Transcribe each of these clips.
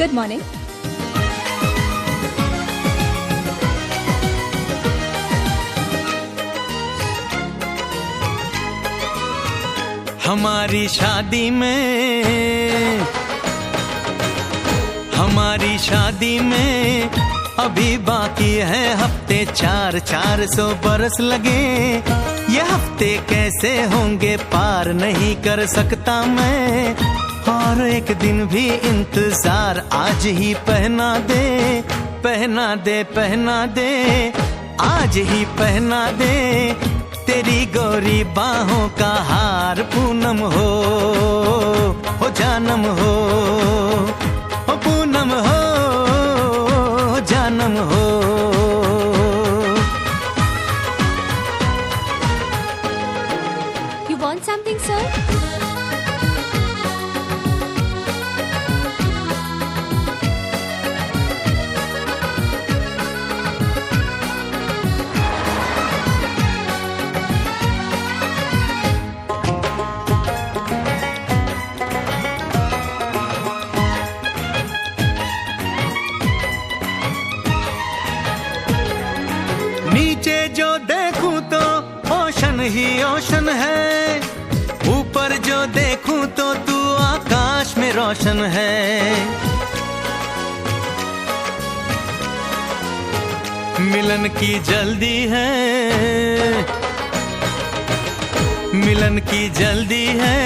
Good morning. हमारी शादी में अभी बाकी है हफ्ते 400 बरस लगे। ये हफ्ते कैसे होंगे पार नहीं कर सकता मैं, और एक दिन भी इंतजार आज ही पहना दे, पहना दे, पहना दे, आज ही पहना दे। तेरी गोरी बाहों का हार पूनम हो जानम हो पूनम हो जानम हो। You want something, sir? नीचे जो देखूं तो ओशन ही ओशन है, ऊपर जो देखूं तो तू आकाश में रोशन है। मिलन की जल्दी है, मिलन की जल्दी है,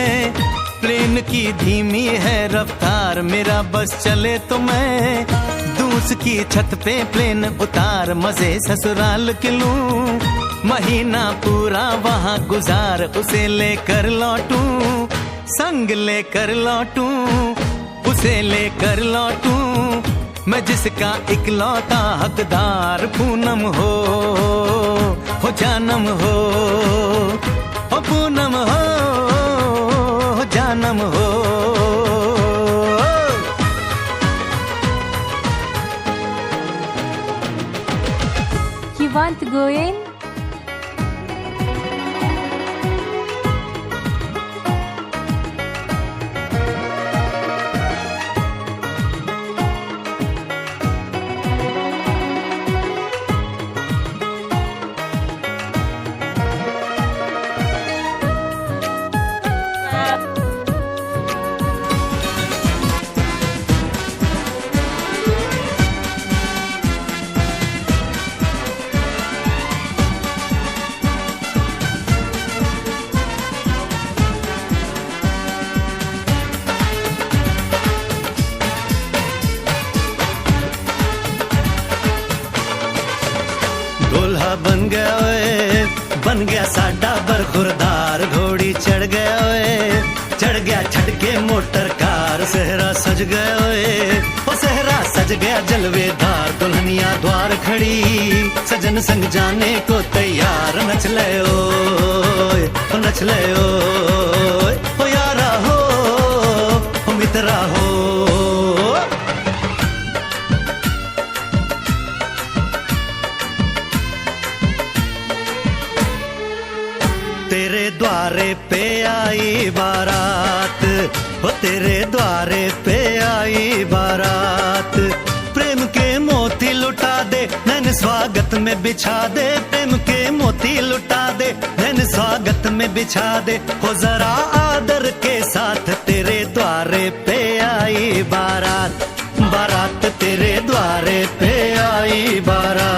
प्लेन की धीमी है रफ्तार। मेरा बस चले तो मैं दूस की छत पे प्लेन उतार, मजे ससुराल के लूं, महीना पूरा वहाँ गुजार। उसे लेकर लौटूं, संग लेकर लौटूं, उसे लेकर लौटूं, मैं जिसका इकलौता हकदार। पूनम हो जानम हो पूनम हो जानम हो। You want to go in? दूल्हा बन गया ओए, बन गया साडा बरखुरदार। घोड़ी चढ़ गया ओए, चढ़ गया छटके मोटर कार। सेहरा सज गया ओए, ओ सेहरा सज गया जलवेदार। दुल्हनिया द्वार खड़ी, सजन संग जाने को तैयार। नच ले ओए, ओ नच ले ओए, ओ यारा हो, ओ मित्रा हो। तेरे द्वारे पे आई बारात, हो तेरे द्वारे पे आई बारात। प्रेम के मोती लुटा दे, नैन स्वागत में बिछा दे। प्रेम के मोती लुटा दे, नैन स्वागत में बिछा दे। हो जरा आदर के साथ तेरे द्वारे पे आई बारात, बारात तेरे द्वारे पे आई बारात।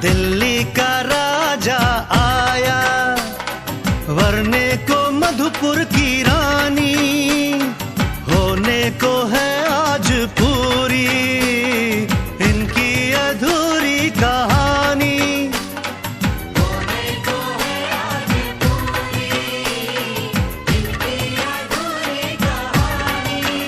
दिल्ली का राजा आया, वरने को मधुपुर की रानी। होने को है आज पूरी इनकी अधूरी कहानी। होने को है आज पूरी इनकी अधूरी कहानी।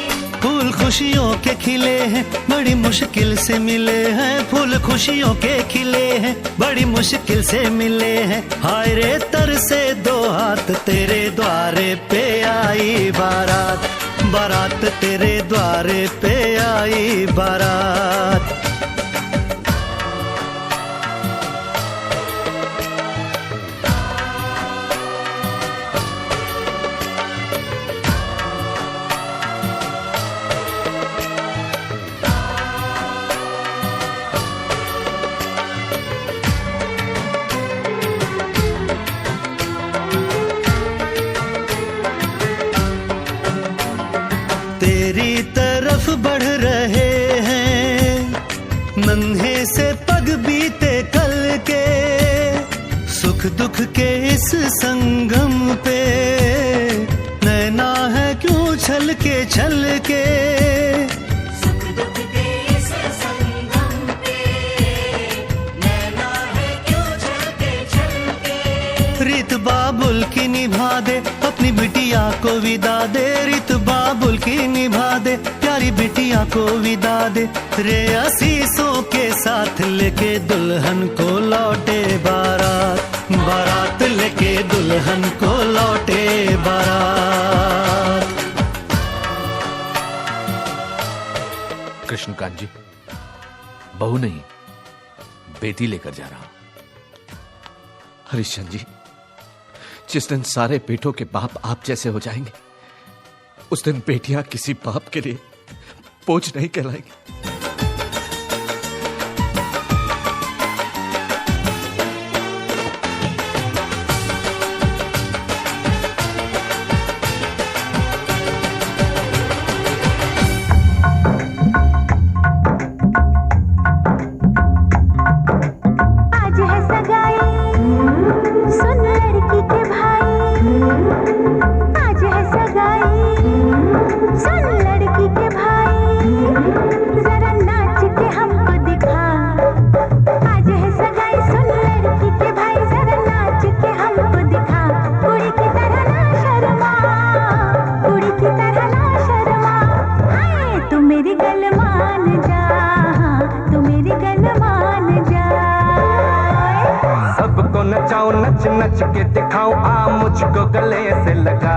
फूल खुशियों के खिले हैं, बड़ी मुश्किल से मिले हैं। फूल खुशियों के खिले हैं, बड़ी मुश्किल से मिले हैं। हाय रे तर से दो हाथ, तेरे द्वारे पे आई बारात, बारात तेरे द्वारे पे आई बारात। तेरी तरफ बढ़ रहे हैं नन्हे से पग बीते कल के, सुख दुख के इस संगम पे नैना है क्यों छल के। सुख दुख के इस संगम पे नैना है क्यों छल के। रीत बाबुल की निभा दे अपनी बिटिया को विदा दे, रीत बाबुल की निभा दे प्यारी बिटिया को विदा दे। रे आशीषों के साथ लेके दुल्हन को लौटे बारात, बारात लेके दुल्हन को लौटे बारात। कृष्णकांत जी, बहू नहीं बेटी लेकर जा रहा हूं। हरिश्चंद्र जी, जिस दिन सारे बेटों के बाप आप जैसे हो जाएंगे, उस दिन बेटियां किसी बाप के लिए बोझ नहीं कहलाएंगी। आज है सगाई सुन लड़की के भाई, आज है सगाई सुन लड़की के भाई, जरा नाच के हमको दिखा। आज है सगाई सुन लड़की के भाई, जरा नाच के हमको दिखा। कुड़ी की तरह ना शर्मा, कुड़ी की तरह ना शर्मा। हाय तू मेरी गल मान जा, तू मेरी गल मान जा। सबको नचाओ नच नच के दिखाओ, आ मुझको गले से लगा।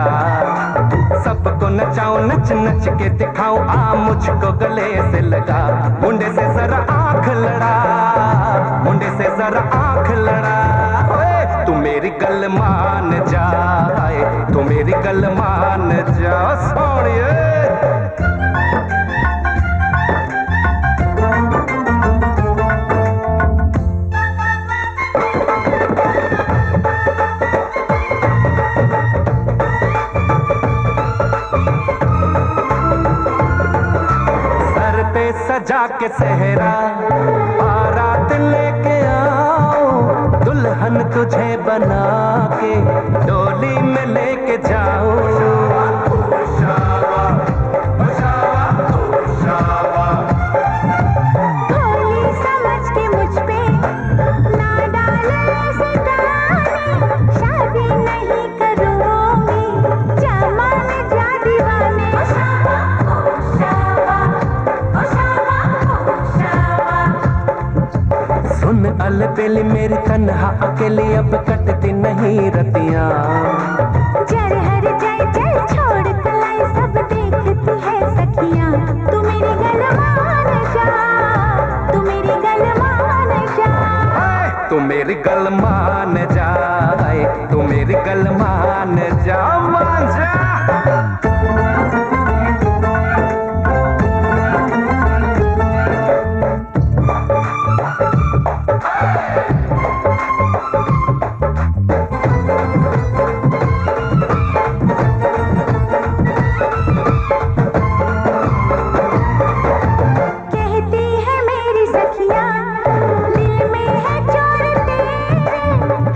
सबको नचाओ नच नच के दिखाओ, आ मुझको गले से लगा। मुंडे से जरा आंख लड़ा, मुंडे से जरा आंख लड़ा। ओए तू मेरी गल मान जा, तू मेरी गल मान जा सोनिए। सर पे सजा के सेहरा बारात लेके आओ, दुल्हन तुझे बना के डोली में लेके जाओ। भोली समझ के मुझ पे ना डाले ऐसे गाने, शादी नहीं करूंगी जामा में जा दीवाने। ओ शाबा ओ शाबा ओ शाबा ओ शाबा। सुन अलबेली मेरी तन्हा अकेली, अब कटती नहीं रतियां। जर हर जाए चल छोड़ कलाई, सब देखती है सखियां। तू मेरी गल मान जा, तू मेरी गल मान जा। तू मेरी गल मान जा, तू मेरी गल मान जा, मान जा। कहती है मेरी सखियां दिल में है चोर तेरे,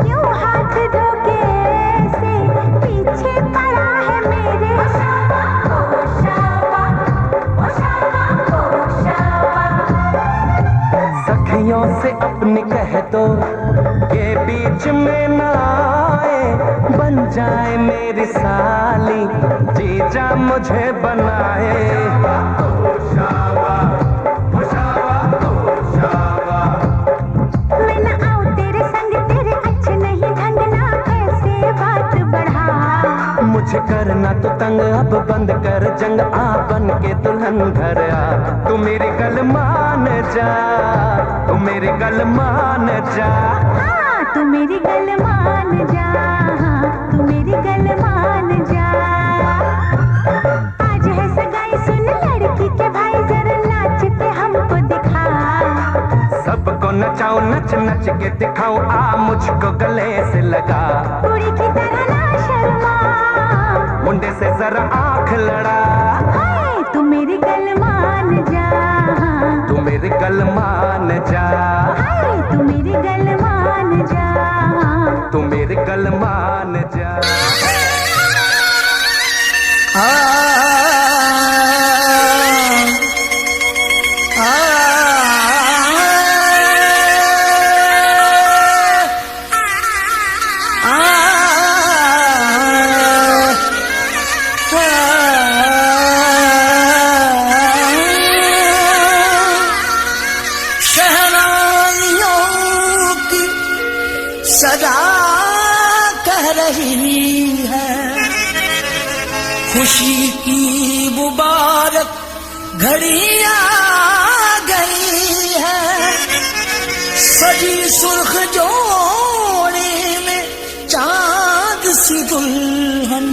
क्यों हाथ धोके ऐसे पीछे पड़ा है मेरे। ओ शाबा ओ शाबा ओ शाबा ओ शाबा। सखियों से अपनी कह दो ये बीच में ना आए, बन जाए मेरी साली जीजा मुझे बनाए। मैं न आऊं तेरे संग, तेरे अच्छे नहीं ढंग ना ऐसे बात बढ़ा। मुझे करना तो तंग, अब बंद कर जंग, आ बन के दुल्हन घर आ। तू मेरी गल मान जा, तू मेरी गल मान जा। हाँ तू मेरी गल मान जा, हाँ तू मेरी गल मान जा। आज है सगाई सुन लड़की के भाई, जरा नाच के हमको दिखा। सबको नचाऊं नच नच के दिखाऊं, आ मुझको गले से लगा। कुड़ी की तरह ना शर्मा, मुंडे से जरा आंख लड़ा। हाय तू मेरी गल मान जा, हाँ तू मेरी गल मान जा। हाय तू मेरी गल मान जा, हाँ तू मेरी गल मान जा। सदा कह रही है, खुशी की मुबारक घड़ी आ गई है। सजी सुर्ख जोड़े में चांद सी दुल्हन,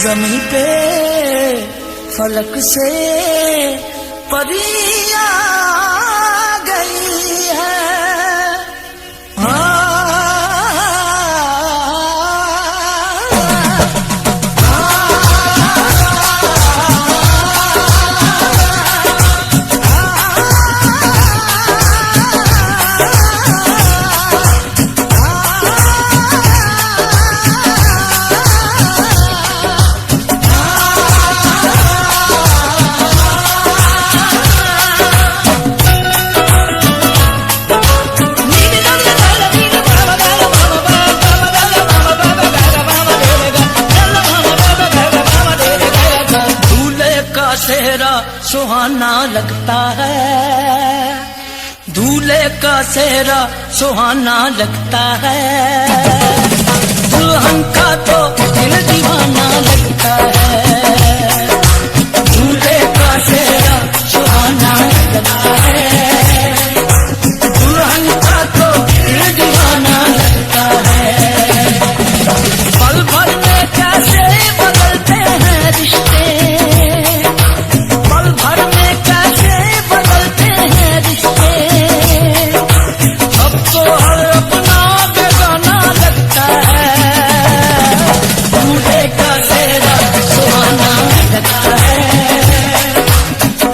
जमीन पे फलक से परी आ गई है। सुहाना लगता है, दूल्हे का सेहरा सुहाना लगता है। दुल्हन का तो दिल दीवाना लगता है, दूल्हे का सेहरा सुहाना लगता है। दुल्हन का तो दिल दीवाना लगता है। पल भर में कैसे बदलते हैं रिश्ते,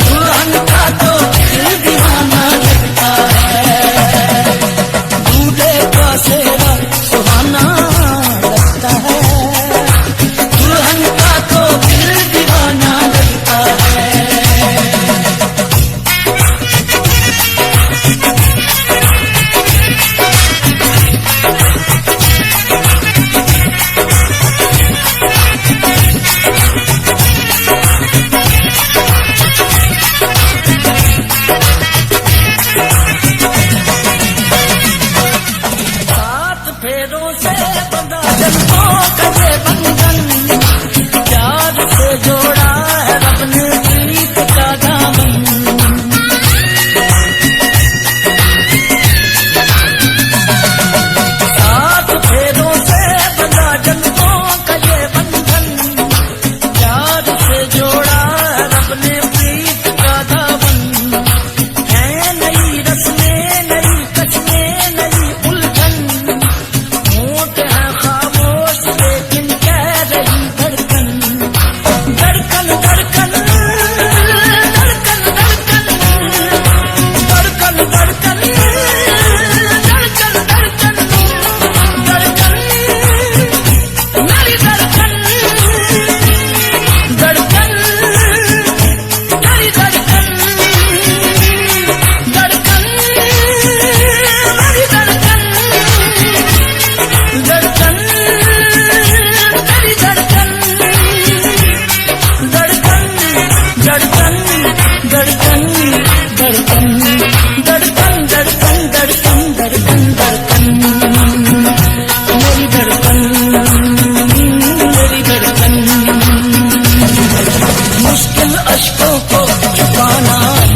दुल्हन का तो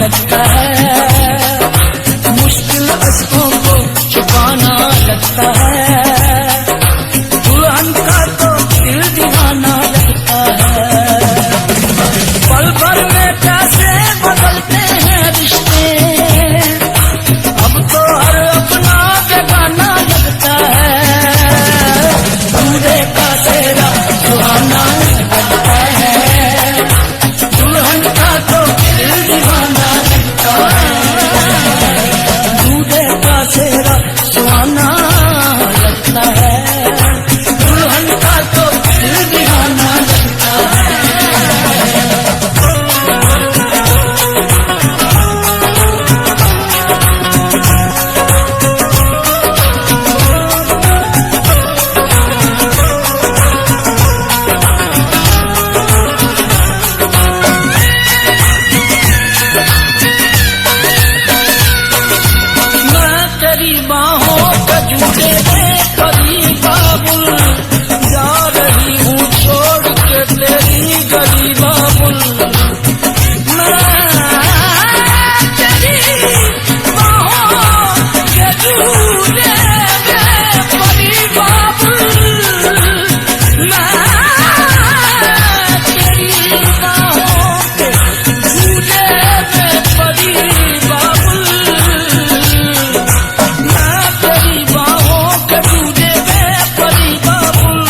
लगता है, मुश्किल अश्कों को छुपाना लगता है, दुल्हन का तो दिल दीवाना लगता है। पल भर में कैसे बदलते हैं रिश्ते, अब तो हर अपना बेगाना लगता है, दूल्हे का सेहरा सुहाना लगता है, दुल्हन का तो दिल दीवाना लगता है, दूल्हे का सेहरा सुहाना लगता है, दुल्हन का तो दिल दीवाना लगता है। मैं तेरी बाहों के जूते में कभी बाबुल, जा रही हूँ छोड़ के तेरी गली बाबुल। मैं तेरी बाहों के जूते में कभी बाबुल, मैं तेरी बाहों के जूते में कभी बाबुल, मैं तेरी बाहों के जूते में परी बाबुल,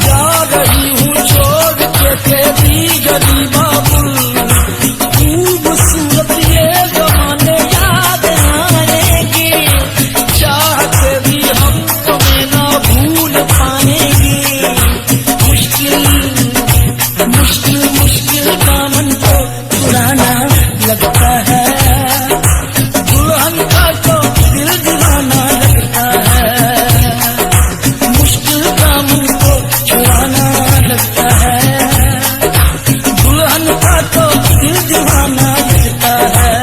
जा रही हूँ छोड़ के तेरी गली बाबुल। खूबसूरत ये जमाने याद आएंगे, चाहते भी हम तुम्हें ना भूल पाएंगे, मुश्किल मुश्किल मुश्किल दामन को चुराना लगता है, दुल्हन का तो दिल दीवाना लगता है, मुश्किल दामन को चुराना लगता है, दुल्हन का तो दिल दीवाना लगता है।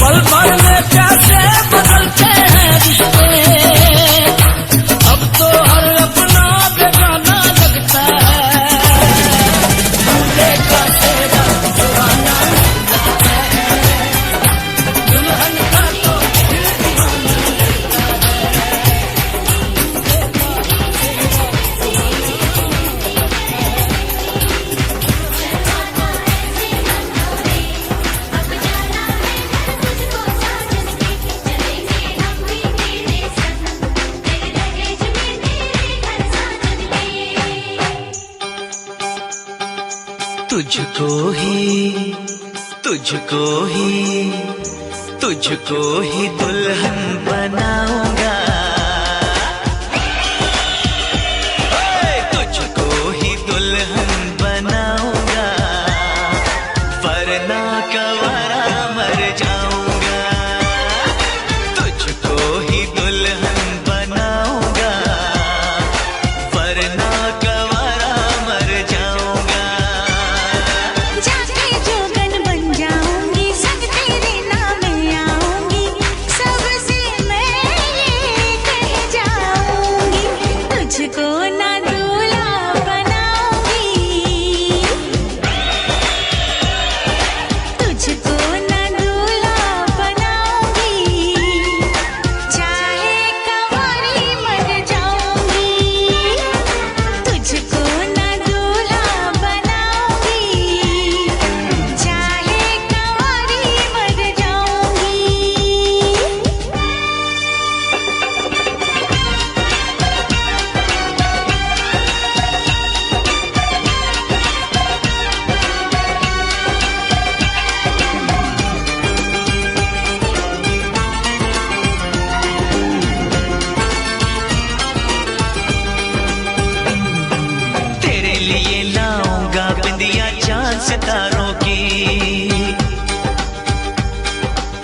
पल भर में कैसे बदलते हैं रिश्ते, अब तो हर अपना बेगाना लगता है, दूल्हे का सेहरा सुहाना लगता है, दुल्हन का तो दिल दीवाना लगता तुझको ही तुझको ही तुझको ही दुल्हन बनाऊंगा, तुझको ही दुल्हन बनाऊंगा, वरना कवारा मर जाऊंगा, तुझको ही दुल्हन बनाऊंगा, वरना कवारा मर जाऊंगा। जाके जोगन बन जाऊंगी, संग तेरे नाम आऊंगी, सबसे मैं ये कह जाऊंगी, तुझको ना दूल्हा बनाऊंगी, तुझको ना दूल्हा बनाऊंगी, चाहे कंवारी मर जाऊंगी, तुझको ना दूल्हा बनाऊंगी, चाहे कंवारी मर जाऊंगी। तेरे लिए लाऊंगा बिंदिया चांद सितारों की,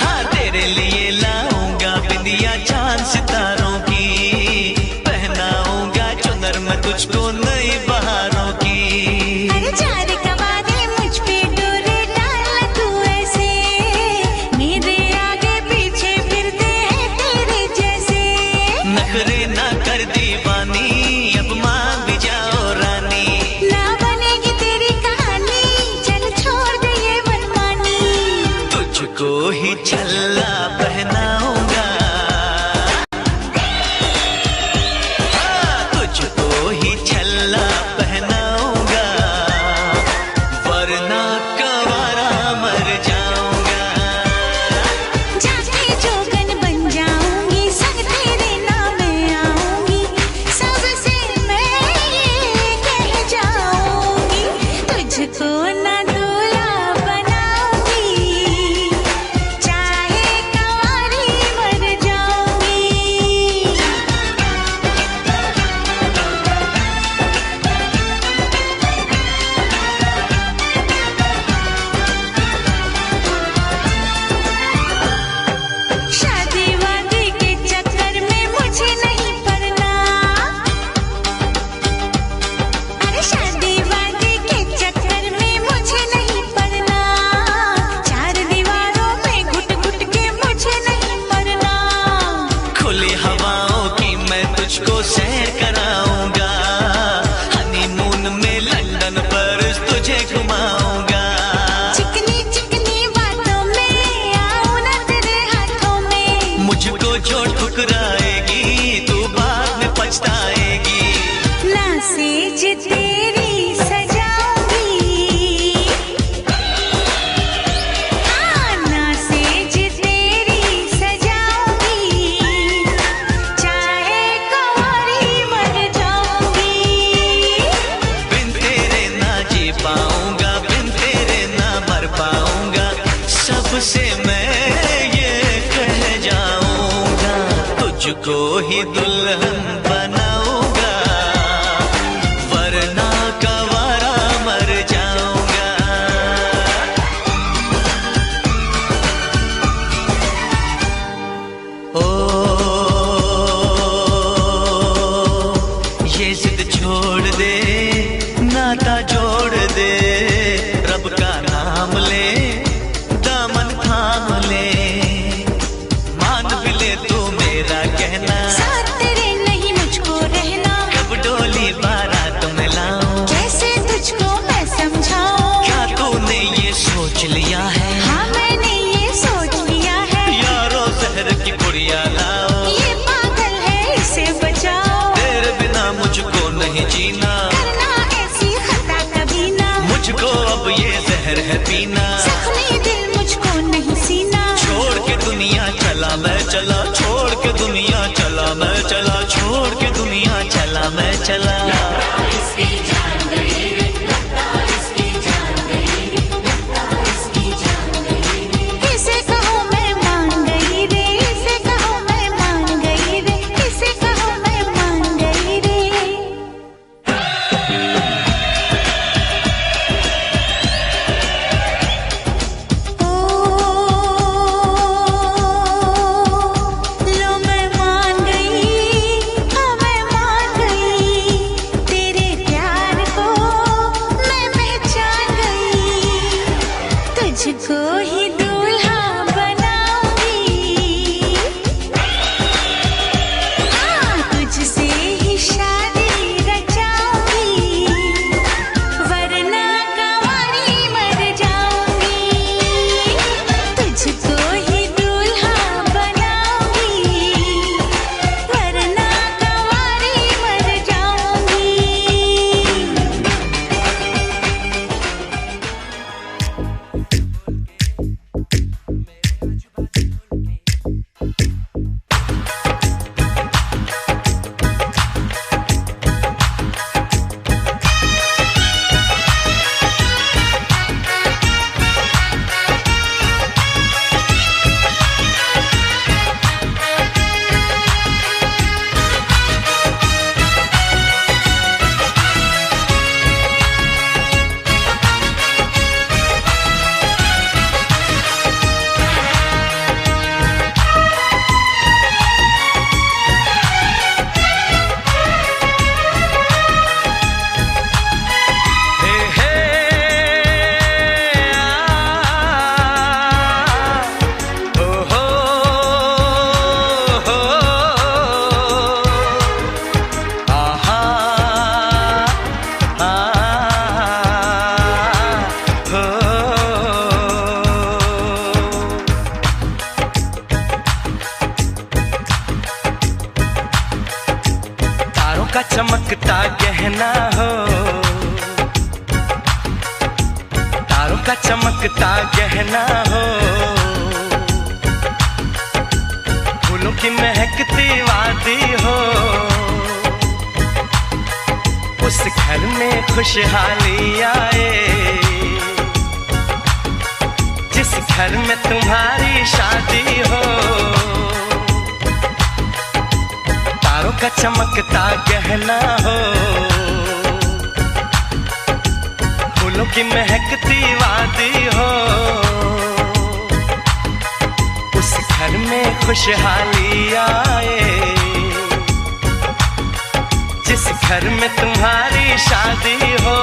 हाँ तेरे लिए लाऊंगा बिंदिया चांद सितारों की, पहनाऊंगा चुनर मैं तुझको नई बहारों की। अरे चार कवारे मुझ पे डोरे डाल तू ऐसे, मेरे आगे पीछे फिरते हैं तेरे जैसे, नखरे ना कर दीवानी, अब मान भी जाओ रानी, ना बनेगी तेरी कहानी, चल छोड़ दे ये मनमानी, तुझको ही छल्ला पहनाऊंगा, तुझको ही छल्ला पहनाऊंगा, वरना कवारा मर जाऊंगा। जाके जोगन बन जाऊंगी, संग तेरे नाम आऊंगी, सबसे मैं ये कह जाऊंगी, तुझको ना दूल्हा बनाऊंगी, चाहे कंवारी मर जाऊंगी। शादी वादी के चक्कर में मुझे नहीं पड़ना, अरे शादी वादी के चक्कर में मुझे नहीं पड़ना, चार दीवारों में घुट घुट के मुझे नहीं मरना। खुली हवाओं की मैं तुझको सैर कराऊंगा, हनीमून में लंदन पर तुझे घुमाऊंगा। चिकनी चिकनी बातों में आऊं ना तेरे हाथों में, मुझको जो ठुकराएगी तू बाद में पछताएगी। ना सेज तेरी सजाऊंगी, हाँ ना सेज तेरी सजाऊंगी, चाहे कंवारी मर जाऊंगी। बिन तेरे ना जी पाऊंगा, बिन तेरे ना मर पाऊंगा, सबसे मैं ये कह जाऊंगा, तुझको ही दुल्हन बनाऊंगा, वरना कवारा मर जाऊंगा। ओ ये जिद छोड़ दे, नाता जोड़ दे, रब का नाम ले, दामन थाम ले, मान भी ले तू मेरा कहना, साथ तेरे नहीं मुझको रहना, कब डोली बारात में लाऊं, कैसे तुझको मैं समझाऊं। क्या तूने ये सोच लिया है, हाँ मैंने ये सोच लिया है, यारो जहर की पुड़िया लाओ, ये पागल है इसे बचाओ, तेरे बिना मुझको नहीं जीना, करना ऐसी खता कभी ना, मुझको अब ये जहर है पीना। जख्मी दिल मुझको नहीं सीना, छोड़ के दुनिया चला मैं चला, छोड़ के दुनिया चला मैं चला, छोड़ के दुनिया चला मैं चला। इसे कहो मैं मान गई रे, इसे कहो मैं मान गई रे, इसे कहो मैं मान गई रे। ओ गहना हो, तारों का चमकता गहना हो, फूलों की महकती वादी हो, उस घर में खुशहाली आए, जिस घर में तुम्हारी शादी हो। तारों का चमकता गहना हो, फूलों की महकती वादी हो, उस घर में खुशहाली आए, जिस घर में तुम्हारी शादी हो।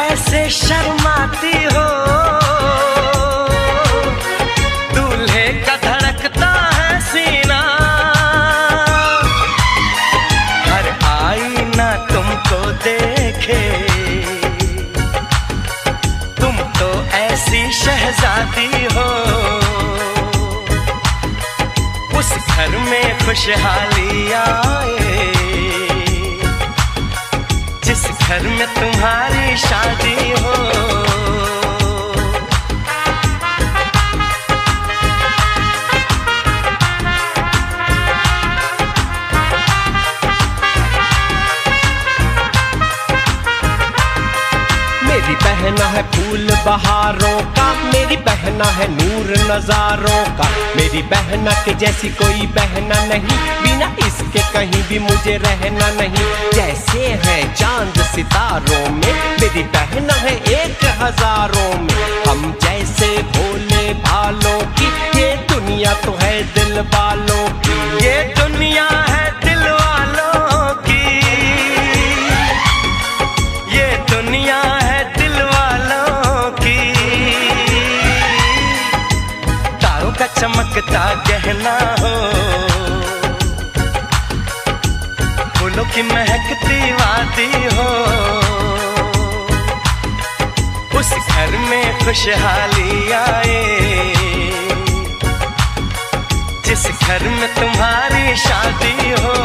ऐसे शर्माती हो, दूल्हे का धड़कता है सीना, हर आईना तुमको देखे, तुम तो ऐसी शहजादी हो, उस घर में खुशहाली आए, जिस घर में तुम्हारी शादी हो। मेरी बहना है फूल बहारों का, मेरी बहना है नूर नजारों का, मेरी बहना के जैसी कोई बहना नहीं, बिना इसके कहीं भी मुझे रहना नहीं। जैसे है चांद सितारों में, मेरी बहना है 1000 में, हम जैसे भोले भालों की, ये दुनिया तो है दिल वालों की, ये दुनिया है दिल वालों की, ये दुनिया है दिल वालों की। तारों का चमकता गहना हो, फूलों की महकती वादी हो, उस घर में खुशहाली आए, जिस घर में तुम्हारी शादी हो।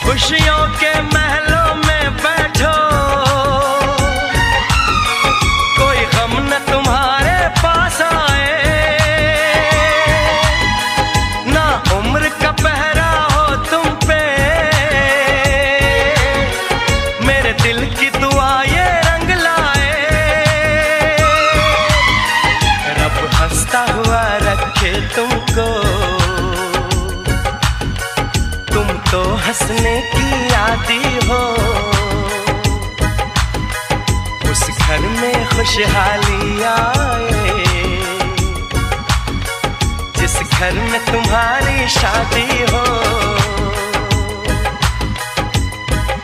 खुशियों के महलों में बैठो, कोई गम न तुम्हारे पास आए, ना उम्र का पहरा हो तुम पे, मेरे दिल की दुआ ये रंग लाए, रब हंसता हुआ रखे तुमको, तुम तो हंसने की आदी हो, उस घर में खुशहाली आए, जिस घर में तुम्हारी शादी हो।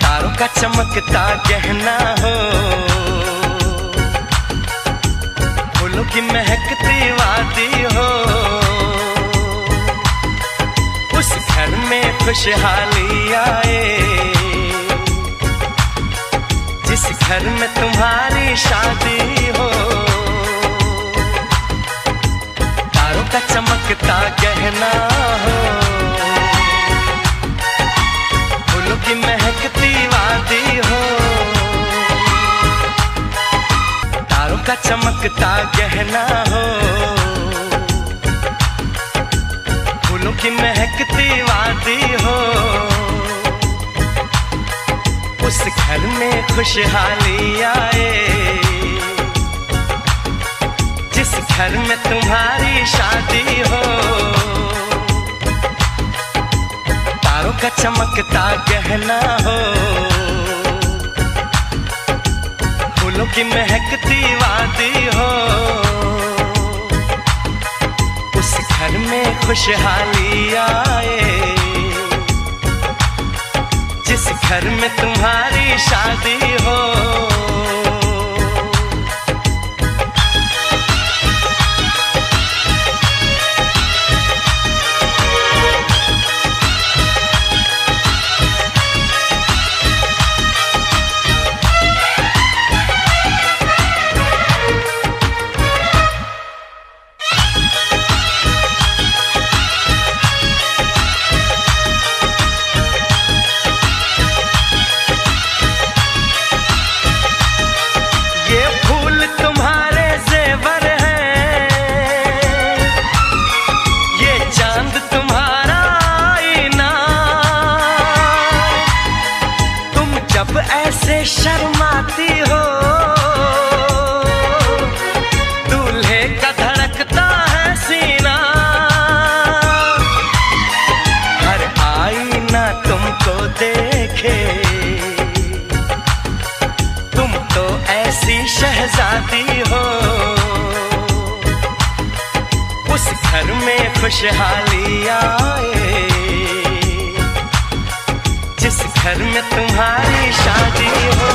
तारों का चमकता गहना हो, फूलों की महकती वादी हो, उस घर में खुशहाली आए, जिस घर में तुम्हारी शादी हो। तारों का चमकता गहना हो, फूलों की महकती वादी हो, तारों का चमकता गहना हो, फूलों की महकती वादी हो, उस घर में खुशहाली आए, घर में तुम्हारी शादी हो, तारों का चमकता गहना हो, फूलों की महकती वादी हो, उस घर में खुशहाली आए, जिस घर में तुम्हारी शादी हो। ऐसे शर्माती हो, दूल्हे का धड़कता है सीना, हर आईना तुमको देखे, तुम तो ऐसी शहजादी हो, उस घर में खुशहाली आए, जिस घर में तुम्हारी शादी हो।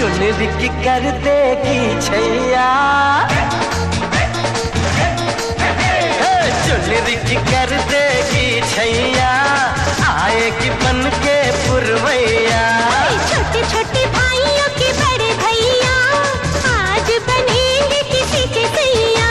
चुनरी की कर देगी छैया, चुनरी की कर देगी छैया, आएगी बन के पुरवैया। छोटे छोटे भाइयों के बड़े भैया, आज बनेंगे किसी के सैया।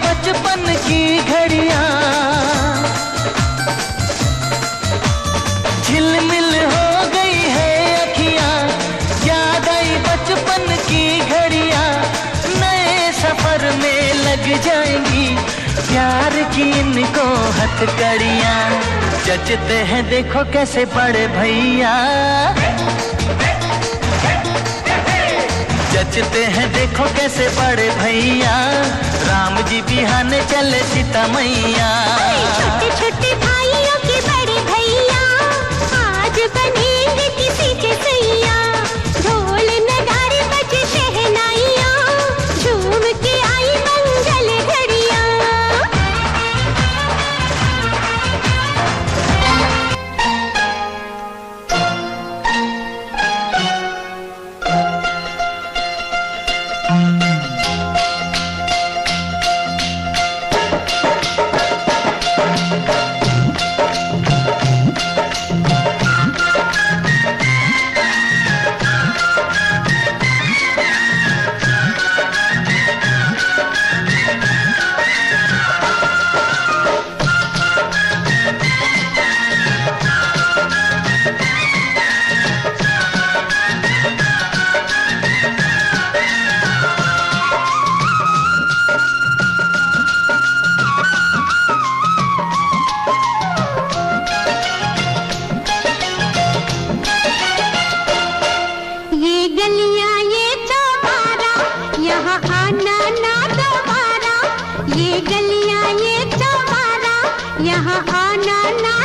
बचपन की घड़ियां झिलमिल हो गई है अखियां, याद आई बचपन की घड़ियां, नए सफर में लग जाएंगी प्यार की इनको हथकड़ियां। जचते हैं देखो कैसे बड़े भैया, जचते हैं देखो कैसे बड़े भैया, राम जी बिहाने चले सीता मैया। छोटे छोटे भाइयों के बड़े भैया, आज बनेंगे किसी के सैया। ढोल नगाड़े बजे शहनाइयाँ, झूम के आई मंगल घड़ियाँ। ये गलियां ये चौबारा, यहाँ आना ना दोबारा। ये गलियां ये चौबारा, यहाँ आना ना